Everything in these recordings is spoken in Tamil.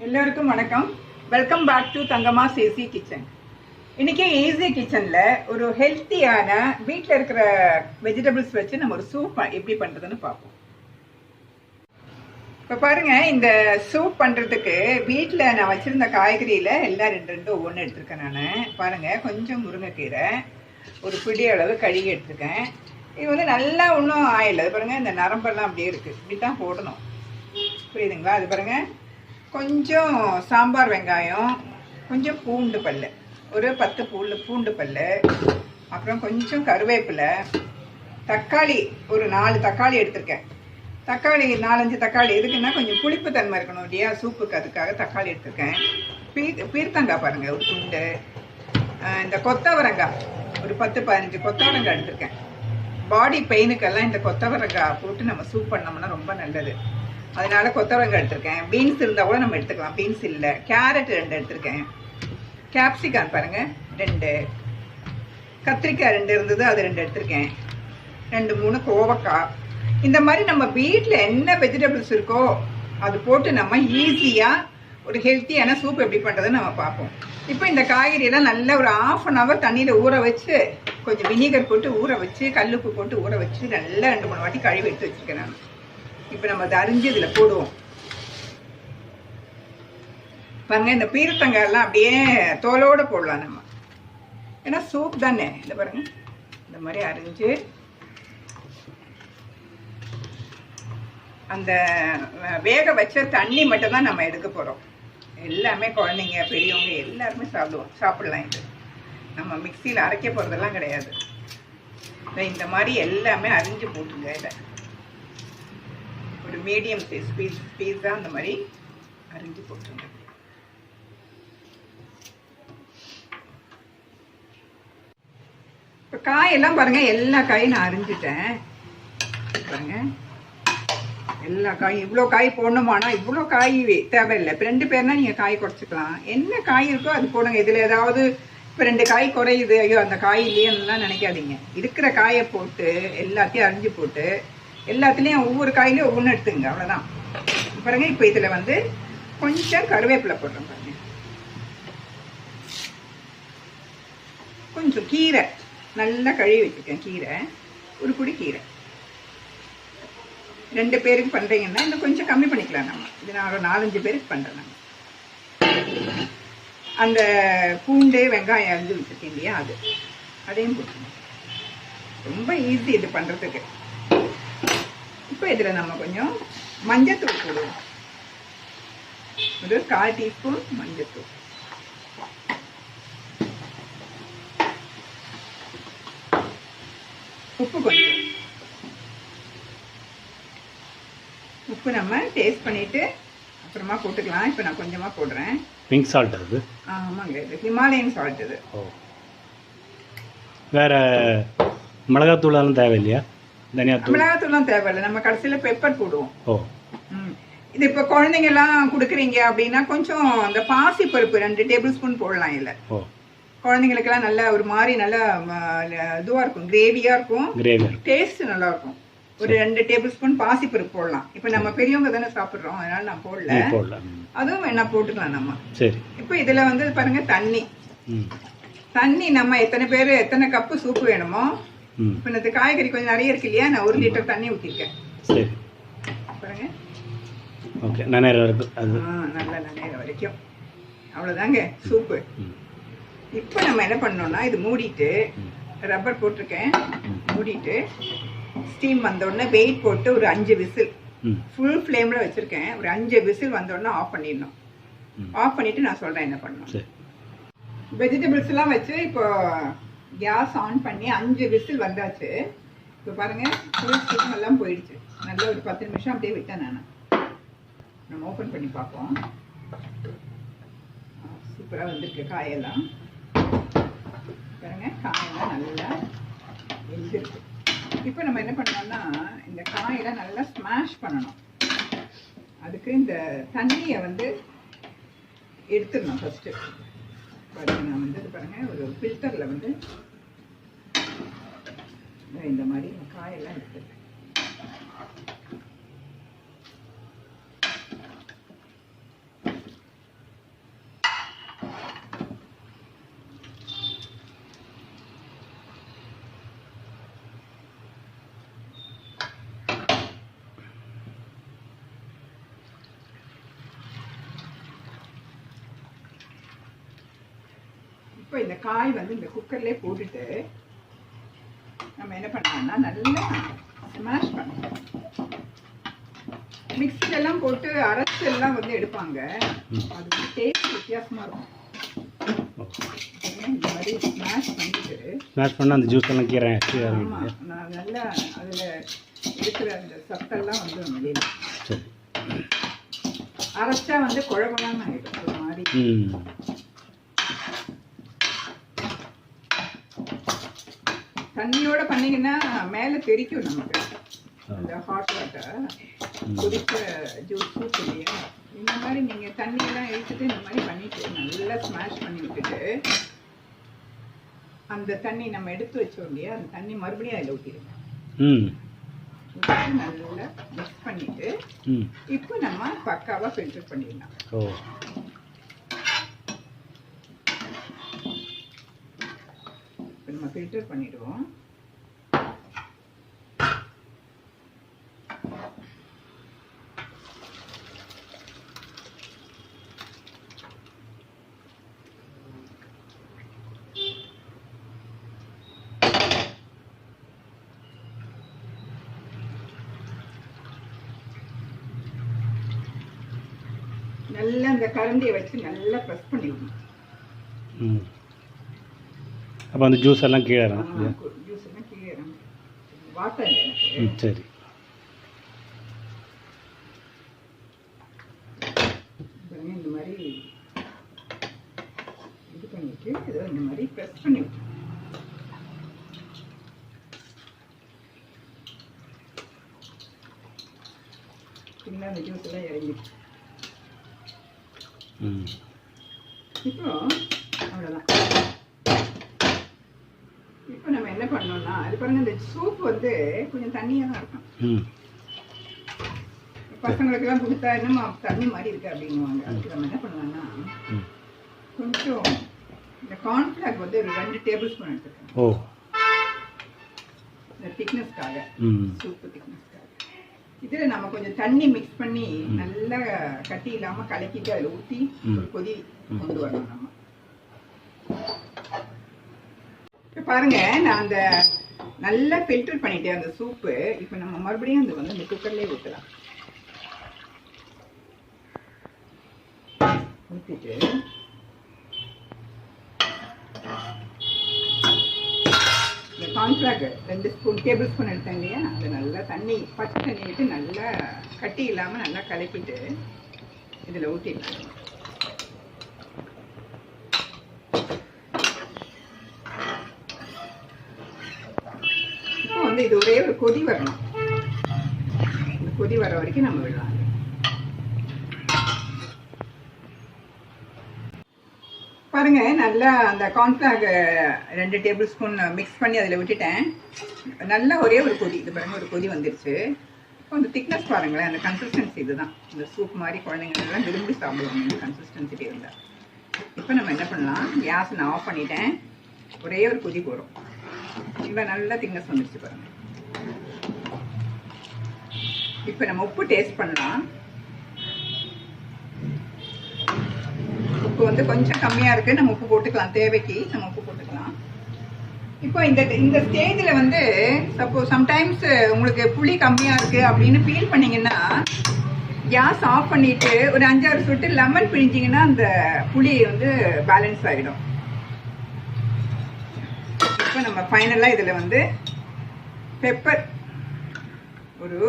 எல்லோருக்கும் வணக்கம். Welcome back to Thangamma's easy kitchen. இன்னைக்கு ஈஸி கிச்சன்ல ஒரு ஹெல்த்தியான வீட்டில் இருக்கிற வெஜிடபிள்ஸ் வச்சு நம்ம ஒரு சூப் எப்படி பண்றதுன்னு பார்ப்போம். இப்போ பாருங்க, இந்த சூப் பண்றதுக்கு வீட்டில் நான் வச்சிருந்த காய்கறியில எல்லாம் ரெண்டு ஒவ்வொன்று எடுத்திருக்கேன். நான் பாருங்க, கொஞ்சம் முருங்கைக்கீரை, ஒரு பிடி அளவு கழுகி எடுத்திருக்கேன். இது வந்து நல்லா ஒன்றும் ஆயில், அது பாருங்க, இந்த நரம்பெல்லாம் அப்படியே இருக்கு, இப்படி தான் போடணும், புரியுதுங்களா? அது பாருங்க, கொஞ்சம் சாம்பார் வெங்காயம், கொஞ்சம் பூண்டு பல், ஒரு 10 பூண்டு பல், அப்புறம் கொஞ்சம் கருவேப்பிலை, தக்காளி ஒரு 4 தக்காளி எடுத்திருக்கேன். தக்காளி 4-5 தக்காளி எதுக்குன்னா கொஞ்சம் புளிப்பு தன்மை இருக்கணும் இல்லையா சூப்புக்கு, அதுக்காக தக்காளி எடுத்திருக்கேன். பீர்த்தங்காய் பாருங்கள் ஒரு துண்டு, இந்த கொத்தவரங்காய் ஒரு 10-15 கொத்தவரங்காய் எடுத்திருக்கேன். பாடி பெயினுக்கெல்லாம் இந்த கொத்தவரங்காய் போட்டு நம்ம சூப் பண்ணோம்னா ரொம்ப நல்லது, அதனால கொத்தவரங்காய் எடுத்திருக்கேன். பீன்ஸ் இருந்தால் கூட நம்ம எடுத்துக்கலாம், பீன்ஸ் இல்லை. கேரட் 2 எடுத்திருக்கேன். கேப்சிகான் பாருங்கள் 2, கத்திரிக்காய் 2 இருந்தது, அது 2 எடுத்திருக்கேன். 2-3 கோவக்காய். இந்த மாதிரி நம்ம வீட்டில் என்ன வெஜிடபிள்ஸ் இருக்கோ அது போட்டு நம்ம ஈஸியாக ஒரு ஹெல்த்தியான சூப் எப்படி பண்ணுறதுன்னு நம்ம பார்ப்போம். இப்போ இந்த காய்கறியெல்லாம் நல்லா ஒரு 1/2 hour தண்ணியில் ஊற வச்சு, கொஞ்சம் வினிகர் போட்டு ஊற வச்சு, கல்லுப்பு போட்டு ஊற வச்சு, நல்லா 2-3 வாட்டி கழுவி எடுத்து வச்சுருக்கேன் நான். இப்போ நம்ம அதை அரிஞ்சு இதில் போடுவோம். பாருங்க, இந்த பீர்த்தங்காய் எல்லாம் அப்படியே தோலோடு போடலாம் நம்ம, ஏன்னா சூப் தானே. இந்த பாருங்க, இந்த மாதிரி அரிஞ்சு அந்த வேக வச்ச தண்ணி மட்டும் தான் நம்ம எடுக்க போகிறோம். எல்லாமே குழந்தைங்க பெரியவங்க எல்லாருமே சாப்பிடலாம். இது நம்ம மிக்சியில் அரைக்க போகிறதெல்லாம் கிடையாது. இந்த மாதிரி எல்லாமே அரிஞ்சு போட்டுங்க. இதை ஒரு மீடியம் சைஸ் பீஸ் தான் அந்த மாதிரி அரிஞ்சு போட்டுருங்க. இப்போ காயெல்லாம் பாருங்க, எல்லா காயும் நான் அரிஞ்சிட்டேன். பாருங்க, எல்லா காயும் இவ்வளோ காய் போடணுமானா இவ்வளோ காய் தேவையில்லை. இப்போ 2 பேர்னா நீங்கள் காய் குறைச்சிக்கலாம். என்ன காய் இருக்கோ அது போடுங்க. இதில் ஏதாவது இப்போ 2 காய் குறையுது, ஐயோ அந்த காய் இல்லையெல்லாம் நினைக்காதீங்க. இருக்கிற காயை போட்டு எல்லாத்தையும் அரிஞ்சு போட்டு எல்லாத்துலேயும் ஒவ்வொரு காயிலையும் ஒவ்வொன்று எடுத்துங்க, அவ்வளோதான். பாருங்க, இப்போ இதில் வந்து கொஞ்சம் கருவேப்பிலை போடுறோம். பாருங்க, கொஞ்சம் கீரை நல்லா கழுவி வச்சுருக்கேன். கீரை ஒரு குடி கீரை. 2 பேருக்கு பண்ணுறீங்கன்னா இன்னும் கொஞ்சம் கம்மி பண்ணிக்கலாம் நம்ம. இது நான் ஒரு 4-5 பேருக்கு பண்ணுறேன். நம்ம அந்த பூண்டு வெங்காயம் அரிஞ்சு வச்சுருக்கேன் இல்லையா, அதையும் போட்டுருங்க. ரொம்ப ஈஸி இது பண்ணுறதுக்கு. இப்போ இதில் நம்ம கொஞ்சம் மஞ்சத்தூள் போடுவோம். ஒரு 1/4 டீஸ்பூன் மஞ்சத்தூள், உப்பு கொஞ்சம். உப்பு நம்ம டேஸ்ட் பண்ணிவிட்டு அப்புறமா போட்டுக்கலாம். இப்போ நான் கொஞ்சமாக போடுறேன். பிங்க் சால்ட் அது? ஆமாங்க, இது ஹிமாலயன் சால்ட். இது வேறு மிளகாத்தூளாலும் தேவையில்லையா? மிளகாத்தூள்லாம் தேவையில்லை, நம்ம கடைசியில் பெப்பர் போடுவோம். இது இப்போ குழந்தைங்கெல்லாம் கொடுக்குறீங்க அப்படின்னா கொஞ்சம் அந்த பாசி பருப்பு 2 டேபிள் ஸ்பூன் போடலாம். இல்லை, குழந்தைங்களுக்கெல்லாம் நல்லா ஒரு மாதிரி நல்லா இதுவாக இருக்கும், கிரேவியாக இருக்கும், டேஸ்ட் நல்லா இருக்கும். ஒரு 2 டேபிள் ஸ்பூன் பாசி பருப்பு போடலாம். இப்போ நம்ம பெரியவங்க தானே சாப்பிட்றோம், அதனால நான் போடல. அதுவும் வேணா போட்டுக்கலாம் நம்ம. சரி, இப்போ இதில் வந்து பாருங்க, தண்ணி நம்ம எத்தனை கப்பு சூப்பு வேணுமோ. இப்போ இந்த காய்கறி கொஞ்சம் நிறைய இருக்கு இல்லையா, நான் 1 லிட்டர் தண்ணி ஊற்றிருக்கேன். சரி, பாருங்க. ஓகே, நனைகிற வரைக்கும். நல்லா நனைகிற வரைக்கும், அவ்வளோதாங்க சூப்பு. இப்போ நம்ம என்ன பண்ணோம்னா, இது மூடிட்டு, ரப்பர் போட்டிருக்கேன், மூடிட்டு ஸ்டீம் வந்தோடனே வெயிட் போட்டு ஒரு 5 விசில், ஃபுல் ஃப்ளேமில் வச்சுருக்கேன். ஒரு 5 விசில் வந்தோடனே ஆஃப் பண்ணிடணும். ஆஃப் பண்ணிவிட்டு நான் சொல்கிறேன் என்ன பண்ணணும். வெஜிடபிள்ஸ்லாம் வச்சு இப்போ கேஸ் ஆன் பண்ணி 5 விசில் வந்தாச்சு. இப்போ பாருங்கள், ஃபுல் ஸ்டீம் எல்லாம் போயிடுச்சு. நல்லா ஒரு 10 நிமிஷம் அப்படியே விட்டேன் நான். நம்ம ஓப்பன் பண்ணி பார்ப்போம். சூப்பராக வந்திருக்கு காயெல்லாம். பாருங்க, காயெல்லாம் நல்லா வெந்திருக்கு. இப்போ நம்ம என்ன பண்ணோம்னா, இந்த காயெல்லாம் நல்லா ஸ்மாஷ் பண்ணணும். அதுக்கு இந்த தண்ணியை வந்து எடுத்துடணும் ஃபஸ்ட்டு. பாருங்க, நான் வந்து இது பாருங்கள், ஒரு ஃபில்டரில் வந்து இந்த மாதிரி காயெல்லாம் எடுத்துருக்கேன். இப்போ இந்த காய் வந்து இந்த குக்கர்லேயே போட்டுட்டு நம்ம என்ன பண்ணலாம்னா நல்லா ஸ்மாஷ் பண்ணணும். மிக்ஸிலெல்லாம் போட்டு அரைச்சு எல்லாம் வந்து எடுப்பாங்க, அது டேஸ்ட் வித்தியாசமாக இருக்கும். இந்த மாதிரி ஸ்மாஷ் பண்ணிட்டு ஸ்மாஷ் பண்ணால் அந்த ஜூஸ் எல்லாம் கீரை ஆமாம், நான் நல்லா அதில் இருக்கிற அந்த சத்தெல்லாம் வந்து வெளியில். சரி. அரைச்சா வந்து குழம்பெல்லாம் ஆகிடும் ஒரு மாதிரி. தண்ணியோட பண்ணீங்கன்னா மேலே தெரிக்கும் நமக்கு அந்த ஹாட் வாட்டர் குடிச்ச ஜூஸ் சூப் இல்லையா. இந்த மாதிரி நீங்கள் தண்ணியெல்லாம் எடுத்துட்டு இந்த மாதிரி பண்ணிட்டு நல்லா ஸ்மாஷ் பண்ணி விட்டுட்டு அந்த தண்ணி நம்ம எடுத்து வச்சோம் இல்லையா, அந்த தண்ணி மறுபடியும் அதில் ஊற்றிடுங்க. நல்லா மிக்ஸ் பண்ணிட்டு இப்போ நம்ம பக்காவாக ஃபில்டர் பண்ணிடலாம். இப்போ நம்ம ஃபில்டர் பண்ணிடுவோம். நல்லா அந்த கரண்டியை வச்சு நல்லா ப்ரெஸ் பண்ணிவிடணும். அப்போ அந்த ஜூஸ் எல்லாம் கீழே ஜூஸ் எல்லாம் கீழே வாட்டர் இல்லை எனக்கு. சரி. இந்த மாதிரி இது பண்ணிட்டு ஏதோ இந்த மாதிரி ப்ரெஸ் பண்ணி விட்டு பின்னா அந்த ஜூஸ் எல்லாம் இறங்கிடுச்சு. இப்போ அவ்வளோதான். இப்போ நம்ம என்ன பண்ணோம்னா அது பாருங்க, இந்த சூப் வந்து கொஞ்சம் தண்ணியாக தான் இருக்கும். பசங்களுக்கெல்லாம் கொடுத்தா என்னமா தண்ணி மாதிரி இருக்கு அப்படின்னுவாங்க. அதுக்கு நம்ம என்ன பண்ணுவோம்னா கொஞ்சம் இந்த கார்ன்ஃப்ளவர் வந்து ஒரு 2 டேபிள் ஸ்பூன் எடுத்துக்கோங்க. இந்த திக்னஸ்க்காக, சூப்பு திக்னஸ்க்காக. இதில் நம்ம கொஞ்சம் தண்ணி மிக்ஸ் பண்ணி நல்லா கட்டி இல்லாமல் கலக்கிட்டு அதில் ஊற்றி ஒரு கொதி கொண்டு வரணும் நம்ம. இப்போ பாருங்க, நான் அந்த நல்லா ஃபில்டர் பண்ணிட்டேன் அந்த சூப்பு. இப்போ நம்ம மறுபடியும் அந்த வந்து இந்த குக்கர்லேயே ஊற்றலாம். ஊற்றிட்டு இந்த கார்ன்ஃப்ளவர் 2 டேபிள் ஸ்பூன் எடுத்தேன் இல்லையா, அது நல்லா தண்ணி பச்சை தண்ணி விட்டு நல்லா கட்டி இல்லாமல் நல்லா கலக்கிட்டு இதில் ஊற்றிடலாம். இப்போ வந்து இது ஒரே ஒரு கொதி வரணும். இந்த கொதி வர வரைக்கும் நம்ம விடலாம். பாருங்க, நல்லா அந்த கார்ன்ஃப்ளவர் 2 டேபிள் ஸ்பூன் மிக்ஸ் பண்ணி அதில் விட்டுட்டேன். நல்லா ஒரே ஒரு கொதி, இது பாருங்க ஒரு கொதி வந்துருச்சு. இப்போ அந்த திக்னஸ் பாருங்களேன், அந்த கன்சிஸ்டன்சி இதுதான். இந்த சூப் மாதிரி குழந்தைங்கள்லாம் விரும்பி சாப்பிடுவாங்க இந்த கன்சிஸ்டன்சிட்டி இருந்தால். இப்போ நம்ம என்ன பண்ணலாம், கேஸ் நான் ஆஃப் பண்ணிட்டேன். ஒரே ஒரு கொதி போகிறோம். இவ்வளோ நல்லா திக்னஸ் வந்துருச்சு பாருங்க. இப்போ நம்ம உப்பு டேஸ்ட் பண்ணலாம். உப்பு வந்து கொஞ்சம் கம்மியாக இருக்குது, நம்ம உப்பு போட்டுக்கலாம். தேவைக்கு நம்ம உப்பு போட்டுக்கலாம். இப்போ இந்த ஸ்டேஜில் வந்து சப்போஸ் சம்டைம்ஸ் உங்களுக்கு புளி கம்மியாக இருக்குது அப்படின்னு ஃபீல் பண்ணிங்கன்னா கேஸ் ஆஃப் பண்ணிவிட்டு ஒரு 5-6 சொட்டு லெமன் பிழிஞ்சிங்கன்னா அந்த புளி வந்து பேலன்ஸ் ஆகிடும். இப்போ நம்ம ஃபைனலாக இதில் வந்து பெப்பர் ஒரு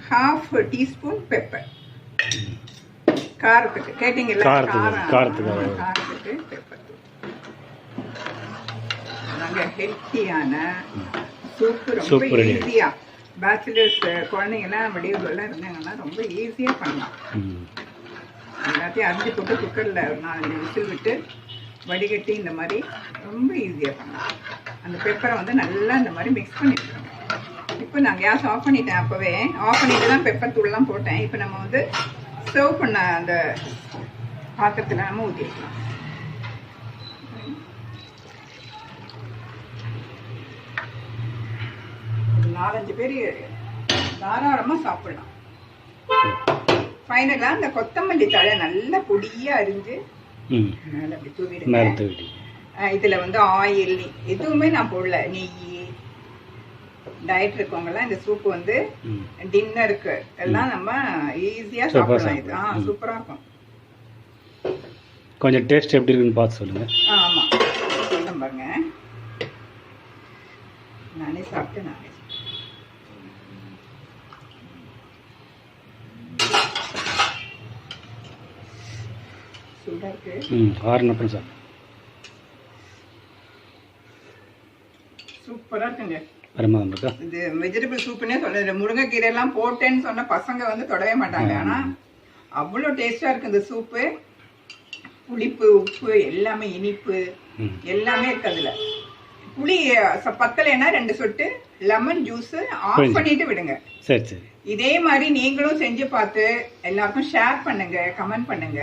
1/2 டீஸ்பூன் பெப்பர், காரத்துக்கு கேட்டீங்கல்ல, காரத்துக்கு பெப்பர். நாங்கள் ஹெல்த்தியான சூப்பு ரொம்ப ஈஸியாக பேச்சுலர்ஸ் குழந்தைங்கலாம் வெளியூர்லாம் இருந்தாங்கன்னா ரொம்ப ஈஸியாக பண்ணலாம். எல்லாத்தையும் அரிஞ்சு போட்டு குக்கரில் ஒரு 4-5 விசில் விட்டு வடிகட்டி இந்த மாதிரி ரொம்ப ஈஸியாக பண்ணலாம். அந்த பெப்பரை வந்து நல்லா இந்த மாதிரி மிக்ஸ் பண்ணிவிடுறோம். இப்போ நான் கேஸ் ஆஃப் பண்ணிட்டேன். அப்போவே ஆஃப் பண்ணிட்டு தான் பெப்பர் தூள்லாம் போட்டேன். இப்போ நம்ம வந்து சர்வ் பண்ண அந்த பாத்திரத்தில் நம்ம ஊற்றிக்கலாம். ஒரு 4-5 பேர் தாராளமாக சாப்பிடலாம். ஃபைனலாக அந்த கொத்தமல்லி தழை நல்லா பொடியாக அரிஞ்சு மேலே அப்படி தூவிடுங்க. இதில் வந்து ஆயில் எதுவுமே நான் போடல. நெய், டயட் இருக்கவங்கலாம் இந்த சூப் வந்து டின்னருக்கு எல்லாம் நம்ம ஈஸியாக சாப்பிடலாம். இது சூப்பராக இருக்கும். கொஞ்சம் டேஸ்ட் எப்படி இருக்குன்னு பார்த்து சொல்லுங்கள். ஆமாம் சொல்லுங்க பாருங்க. நானே சாப்பிட்டு நானே சூடாக இருக்கு. ஆறுனப்புறம் சார் சூப்பராக இருக்குங்க. பிரமாதம் இருக்கா? இது வெஜிடபிள் சூப்புன்னே சொல்ல. முருங்கைக்கீரை எல்லாம் போட்டேன்னு சொன்ன பசங்க வந்து தொடவே மாட்டாங்க. ஆனால் அவ்வளோ டேஸ்டாக இருக்கு இந்த சூப்பு. புளிப்பு, உப்பு, எல்லாமே இனிப்பு எல்லாமே இருக்கு. அதுல புளி பத்தலைன்னா 2 சொட்டு லெமன் ஜூஸ் ஆஃப் பண்ணிட்டு விடுங்க. சரி சரி. இதே மாதிரி நீங்களும் செஞ்சு பார்த்து எல்லாருக்கும் ஷேர் பண்ணுங்க, கமெண்ட் பண்ணுங்க.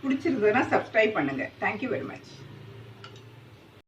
பிடிச்சிருந்ததுன்னா சப்ஸ்கிரைப் பண்ணுங்க. Thank you very much.